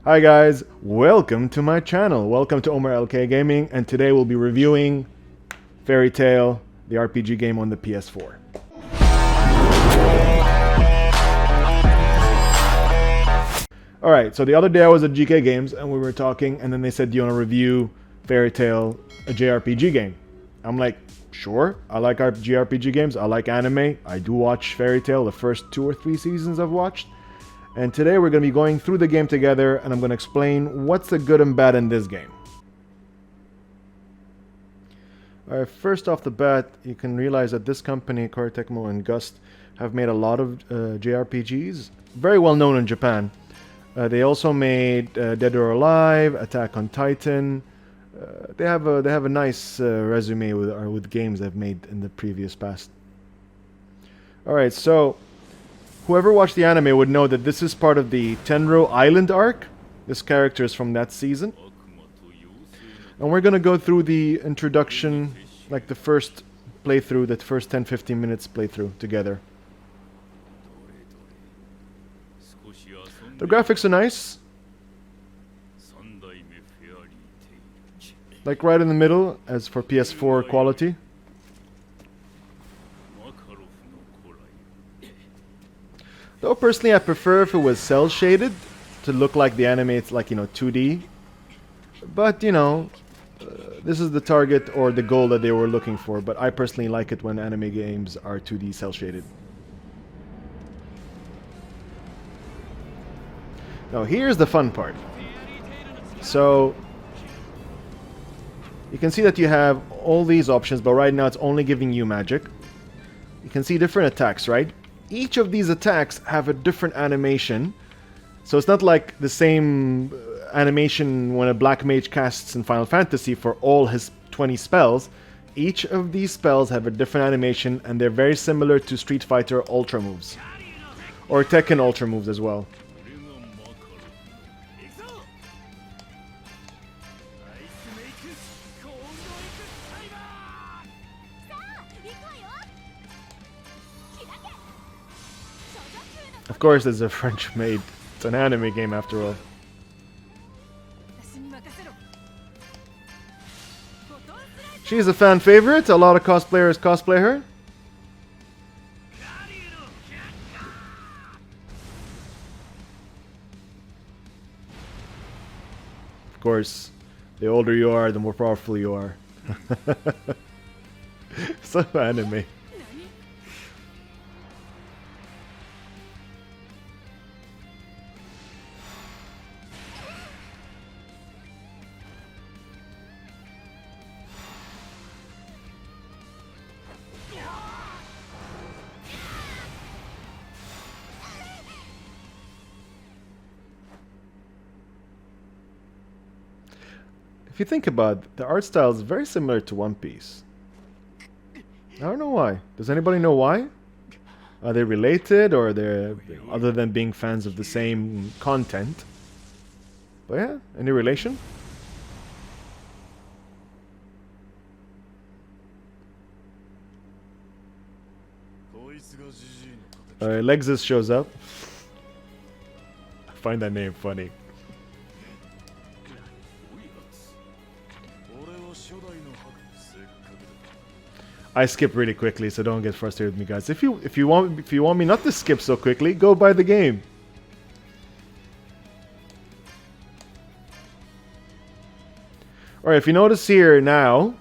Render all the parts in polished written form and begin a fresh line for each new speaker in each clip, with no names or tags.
Hi guys, welcome to my channel. Welcome to Omar LK Gaming, and today we'll be reviewing Fairytail, the RPG game on the PS4. Alright, so the other day I was at Geekay Games and we were talking, and then they said, do you want to review Fairytail, a JRPG game? I'm like, sure, I like JRPG games, I like anime, I do watch Fairytail, the first 2 or 3 seasons I've watched. And today we're going to be going through the game together, and I'm going to explain what's the good and bad in this game. Alright, first off the bat, you can realize that this company, Koei Tecmo and Gust, have made a lot of JRPGs, very well known in Japan. They also made Dead or Alive, Attack on Titan. They have a nice resume with games they've made in the previous past. Alright, so whoever watched the anime would know that this is part of the Tenro Island arc. This character is from that season. And we're going to go through the introduction, like the first playthrough, that first 10-15 minutes playthrough together. The graphics are nice. Like right in the middle, as for PS4 quality. Though personally I prefer if it was cel shaded to look like the anime, it's like, 2D. But, this is the target or the goal that they were looking for. But I personally like it when anime games are 2D cel shaded. Now here's the fun part. So you can see that you have all these options, but right now it's only giving you magic. You can see different attacks, right? Each of these attacks have a different animation. So it's not like the same animation when a black mage casts in Final Fantasy for all his 20 spells. Each of these spells have a different animation, and they're very similar to Street Fighter Ultra moves. Or Tekken Ultra moves as well. Of course, it's a French made. It's an anime game after all. She's a fan favorite. A lot of cosplayers cosplay her. Of course, the older you are, the more powerful you are. So anime. If you think about it, the art style is very similar to One Piece. I don't know why. Does anybody know why? Are they related, or they're other than being fans of the same content? But yeah, any relation? Lexus shows up. I find that name funny. I skip really quickly, so don't get frustrated with me, guys. If you want me not to skip so quickly, go buy the game. Alright, if you notice here now,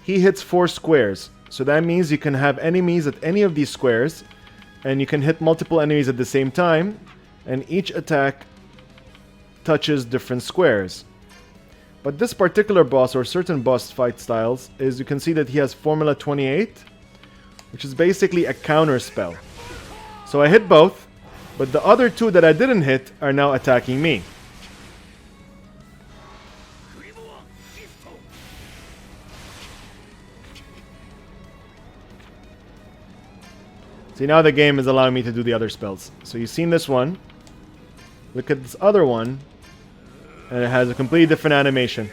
he hits 4 squares. So that means you can have enemies at any of these squares, and you can hit multiple enemies at the same time, and each attack touches different squares. But this particular boss, or certain boss fight styles, is you can see that he has Formula 28, which is basically a counter spell. So I hit both, but the other 2 that I didn't hit are now attacking me. See, now the game is allowing me to do the other spells. So you've seen this one. Look at this other one. And it has a completely different animation.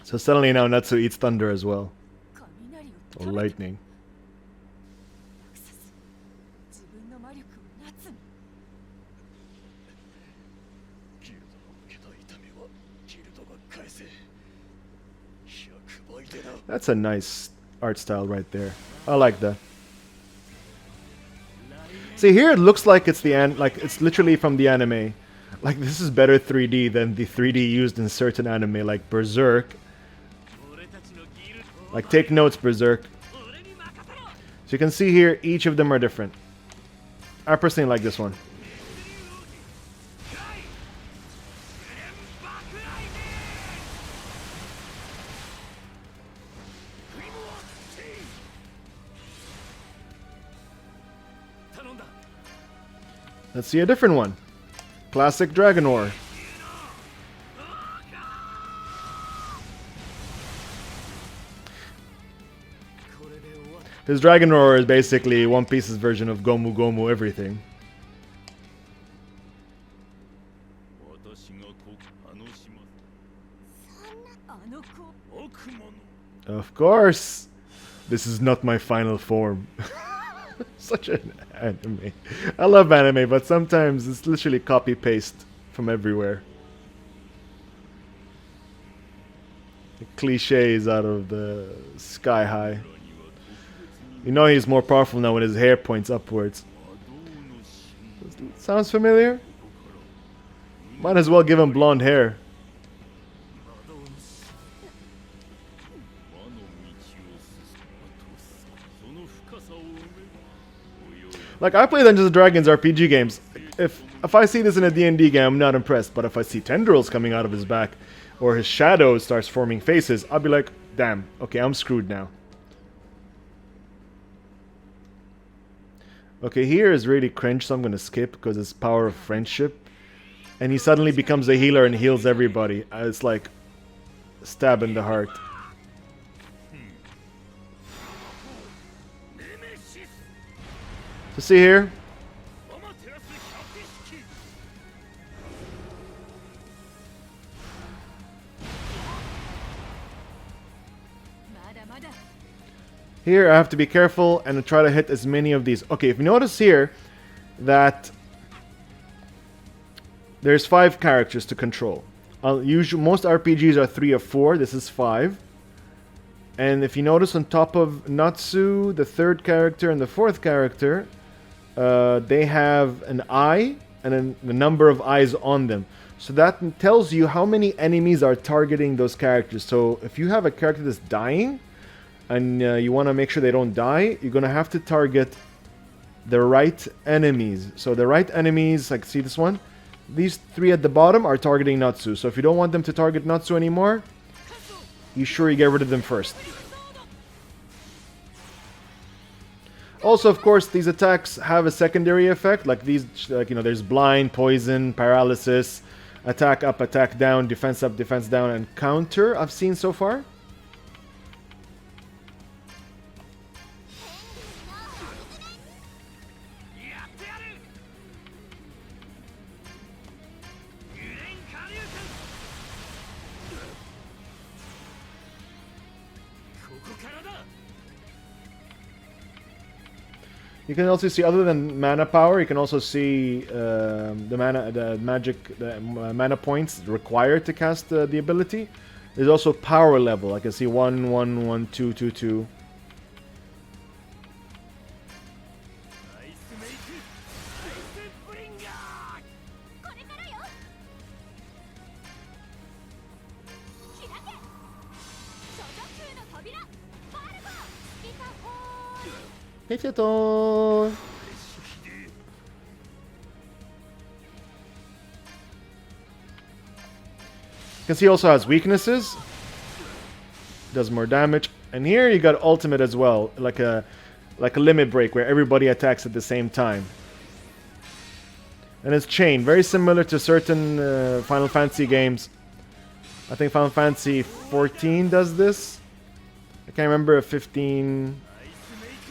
So suddenly now Natsu eats thunder as well. Or lightning. That's a nice art style right there. I like that. See, here it looks like it's like it's literally from the anime. Like, this is better 3D than the 3D used in certain anime, like Berserk. Like, take notes, Berserk. So you can see here, each of them are different. I personally like this one. Let's see a different one. Classic Dragon War. His Dragon Roar is basically One Piece's version of Gomu Gomu everything. Of course! This is not my final form. Such an anime. I love anime, but sometimes it's literally copy-paste from everywhere. The cliches out of the sky high. You know he's more powerful now when his hair points upwards. Sounds familiar? Might as well give him blonde hair. Like, I play Dungeons & Dragons RPG games. If I see this in a D&D game, I'm not impressed. But if I see tendrils coming out of his back, or his shadow starts forming faces, I'll be like, damn, okay, I'm screwed now. Okay, here is really cringe, so I'm gonna skip because it's power of friendship. And he suddenly becomes a healer and heals everybody. It's like, stab in the heart. So see here. Here I have to be careful and try to hit as many of these. Okay, if you notice here that there's 5 characters to control. Most RPGs are 3 or 4. This is 5. And if you notice on top of Natsu, the 3rd character and the 4th character, they have an eye and then the number of eyes on them. So that tells you how many enemies are targeting those characters. So if you have a character that's dying and you want to make sure they don't die, you're going to have to target the right enemies. So the right enemies, like see this one? These 3 at the bottom are targeting Natsu. So if you don't want them to target Natsu anymore, you sure you get rid of them first. Also, of course, these attacks have a secondary effect, like these, like, you know, there's blind, poison, paralysis, attack up, attack down, defense up, defense down, and counter I've seen so far. You can also see, other than mana power, you can also see the mana points required to cast the ability. There's also power level. I can see 1, 1, 1, 2, 2, 2. You can see he also has weaknesses. Does more damage. And here you got ultimate as well, like a limit break where everybody attacks at the same time. And it's chain, very similar to certain Final Fantasy games. I think Final Fantasy 14 does this. I can't remember if 15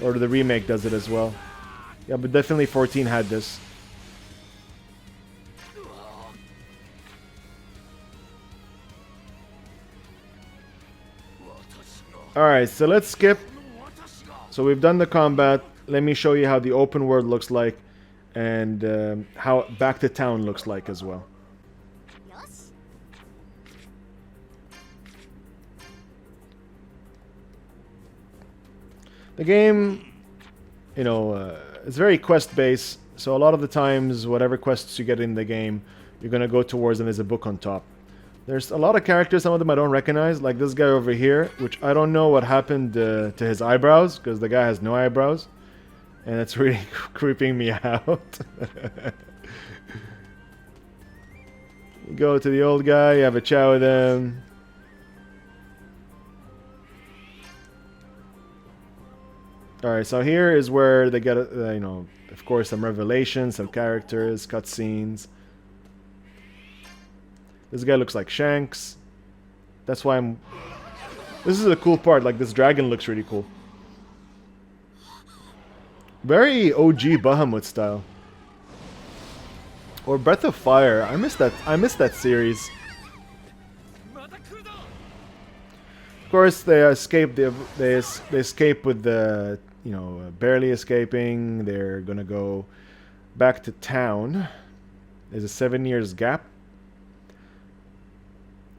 or the remake does it as well. Yeah, but definitely 14 had this. Alright, so let's skip. So we've done the combat. Let me show you how the open world looks like. And how back to town looks like as well. The game, you know, it's very quest-based. So a lot of the times, whatever quests you get in the game, you're going to go towards and there's a book on top. There's a lot of characters, some of them I don't recognize, like this guy over here, which I don't know what happened to his eyebrows, because the guy has no eyebrows. And it's really creeping me out. You go to the old guy, you have a chat with him. Alright, so here is where they get, you know, of course, some revelations, some characters, cutscenes. This guy looks like Shanks. That's why I'm... This is a cool part, like this dragon looks really cool. Very OG Bahamut style. Or Breath of Fire. I miss that series. Of course, they escape. They escape with the, you know, barely escaping. They're gonna go back to town. There's a 7 years gap,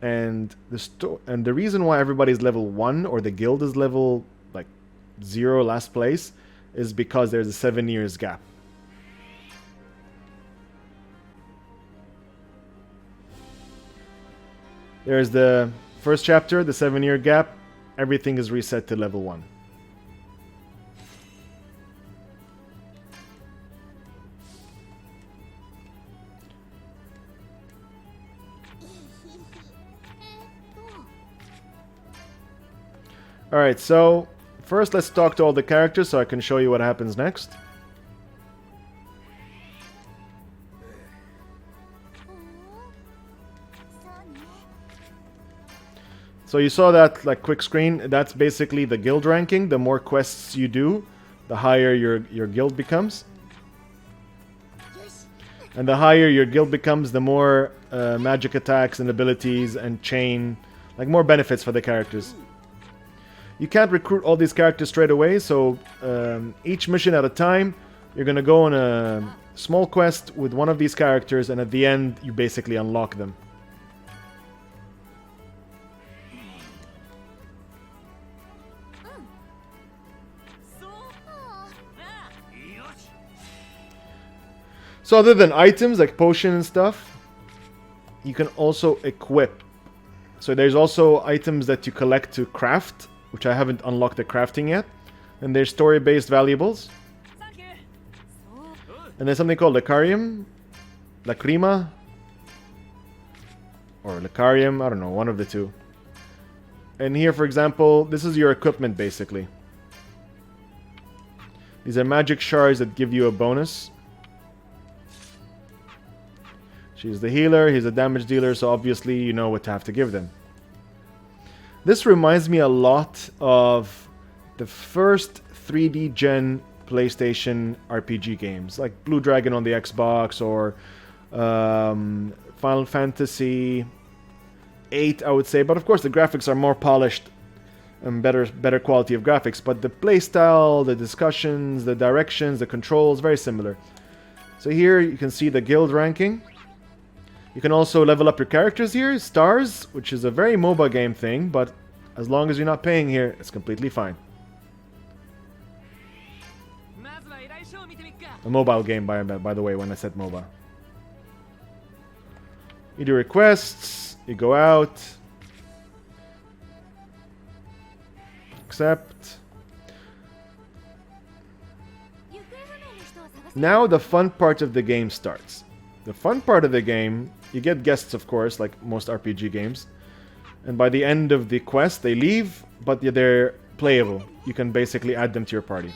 and the reason why everybody's level 1 or the guild is level like 0, last place, is because there's a 7 years gap. There's the first chapter, the 7-year gap. Everything is reset to level 1. Alright, so first let's talk to all the characters so I can show you what happens next. So you saw that like quick screen. That's basically the guild ranking. The more quests you do, the higher your guild becomes. And the higher your guild becomes, the more magic attacks and abilities and chain, like more benefits for the characters. You can't recruit all these characters straight away, so each mission at a time, you're gonna go on a small quest with one of these characters, and at the end, you basically unlock them. So other than items like potion and stuff, you can also equip. So there's also items that you collect to craft, which I haven't unlocked the crafting yet. And there's story-based valuables. And there's something called Lacarium, Lacrima, or Lacarium, I don't know, one of the two. And here, for example, this is your equipment, basically. These are magic shards that give you a bonus. She's the healer, he's a damage dealer, so obviously you know what to have to give them. This reminds me a lot of the first 3D gen PlayStation RPG games, like Blue Dragon on the Xbox, or Final Fantasy VIII, I would say. But of course the graphics are more polished and better quality of graphics, but the playstyle, the discussions, the directions, the controls, very similar. So here you can see the guild ranking. You can also level up your characters here, stars, which is a very MOBA game thing, but as long as you're not paying here, it's completely fine. A mobile game, by the way, when I said MOBA. You do requests, you go out, accept. Now the fun part of the game starts. The fun part of the game, you get guests, of course, like most RPG games. And by the end of the quest, they leave, but they're playable. You can basically add them to your party.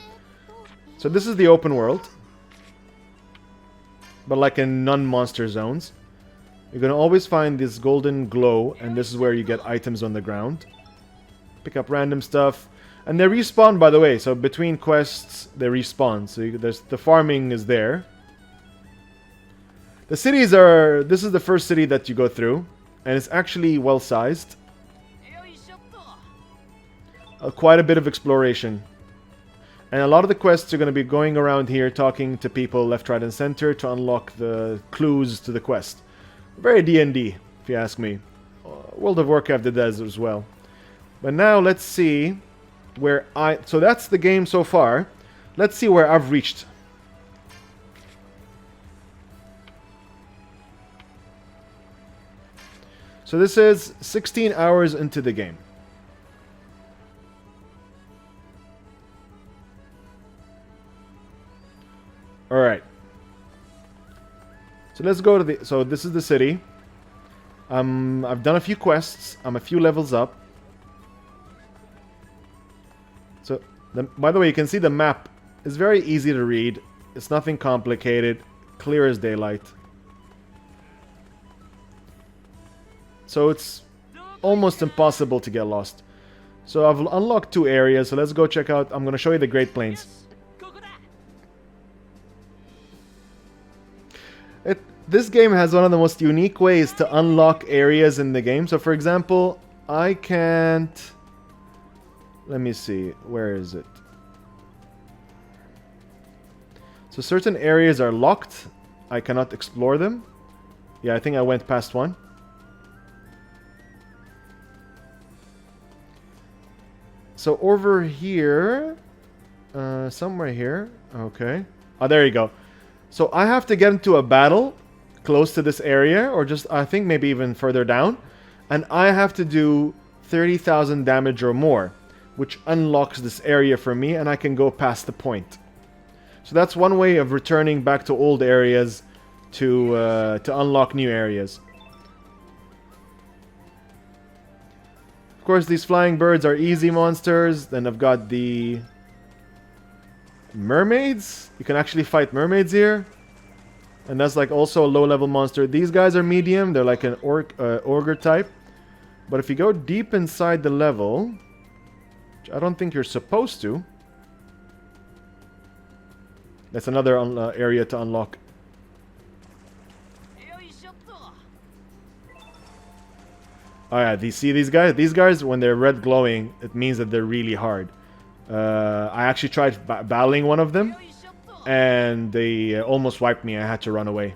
So this is the open world. But like in non-monster zones. You're going to always find this golden glow, and this is where you get items on the ground. Pick up random stuff. And they respawn, by the way. So between quests, they respawn. So the farming is there. The cities are... This is the first city that you go through. And it's actually well-sized. quite a bit of exploration. And a lot of the quests are going to be going around here talking to people left, right, and center to unlock the clues to the quest. Very D&D, if you ask me. World of Warcraft did that as well. But now let's see where so that's the game so far. Let's see where I've reached. So this is 16 hours into the game. Alright. So let's go to the... So this is the city. I've done a few quests. I'm a few levels up. So, by the way, you can see the map is very easy to read. It's nothing complicated. Clear as daylight. So it's almost impossible to get lost. So I've unlocked 2 areas. So let's go check out... I'm going to show you the Great Plains. This game has one of the most unique ways to unlock areas in the game. So for example, I can't... Let me see. Where is it? So certain areas are locked. I cannot explore them. Yeah, I think I went past one. So over here... somewhere here. Okay. Oh, there you go. So I have to get into a battle close to this area, or just, I think maybe even further down. And I have to do 30,000 damage or more, which unlocks this area for me, and I can go past the point. So that's one way of returning back to old areas to unlock new areas. Of course, these flying birds are easy monsters. Then I've got the mermaids. You can actually fight mermaids here. And that's like also a low-level monster. These guys are medium. They're like an ogre type. But if you go deep inside the level, which I don't think you're supposed to, that's another area to unlock. Oh yeah, do you see these guys? These guys, when they're red glowing, it means that they're really hard. I actually tried battling one of them, and they almost wiped me. I had to run away.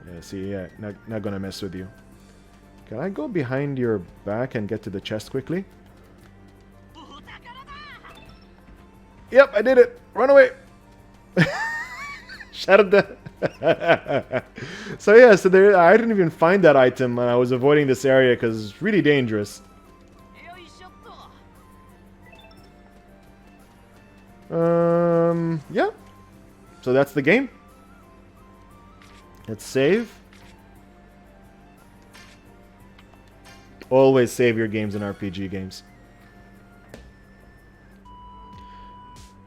Yeah, see, yeah, not gonna mess with you. Can I go behind your back and get to the chest quickly? Yep, I did it. Run away. Shut up there. So yeah, so there, I didn't even find that item, and I was avoiding this area because it's really dangerous. Yeah. So that's the game. Let's save. Always save your games in RPG games.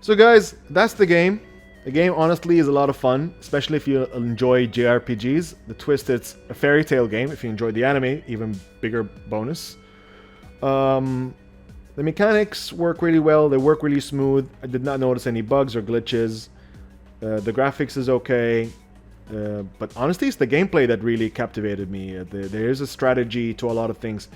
So guys, that's the game. The game honestly is a lot of fun, especially if you enjoy JRPGs. The twist, it's a Fairytail game. If you enjoyed the anime, even bigger bonus. The mechanics work really well. They work really smooth. I did not notice any bugs or glitches. The graphics is okay. But honestly, it's the gameplay that really captivated me. There is a strategy to a lot of things.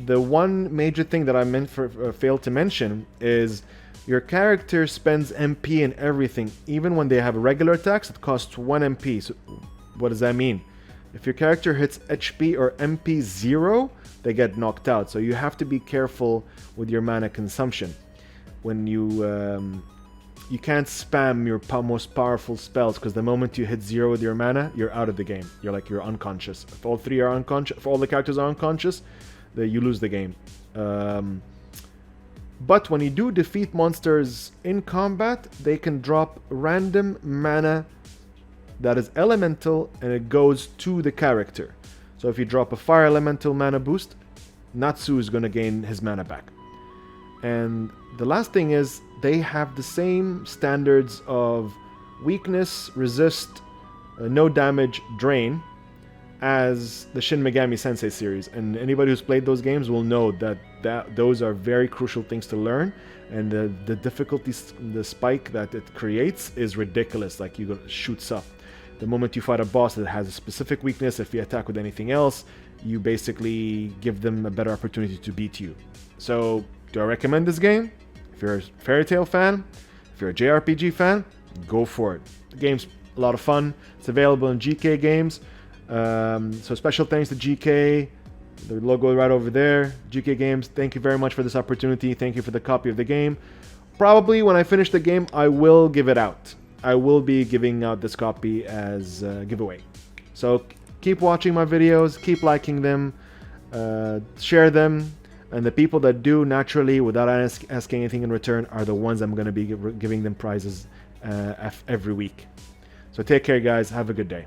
The one major thing that I failed to mention is your character spends MP in everything. Even when they have regular attacks, it costs 1 MP. So what does that mean? If your character hits HP or MP 0, they get knocked out. So you have to be careful with your mana consumption. When you can't spam your most powerful spells, because the moment you hit 0 with your mana, you're out of the game. You're unconscious. If all three are unconscious, if all the characters are unconscious, then you lose the game. But when you do defeat monsters in combat, they can drop random mana that is elemental, and it goes to the character. So if you drop a fire elemental mana boost, Natsu is going to gain his mana back. And the last thing is, they have the same standards of weakness, resist, no damage, drain, as the Shin Megami Tensei series. And anybody who's played those games will know that those are very crucial things to learn. And the difficulty, the spike that it creates is ridiculous. Like, shoots up. The moment you fight a boss that has a specific weakness, if you attack with anything else, you basically give them a better opportunity to beat you. So, do I recommend this game? If you're a Fairytail fan, if you're a JRPG fan, go for it. The game's a lot of fun. It's available in Geekay Games. So special thanks to GK. The logo right over there. Geekay Games, thank you very much for this opportunity. Thank you for the copy of the game. Probably when I finish the game, I will give it out. I will be giving out this copy as a giveaway. So keep watching my videos, keep liking them, share them, and the people that do naturally without asking anything in return are the ones I'm going to be giving them prizes every week. So take care, guys. Have a good day.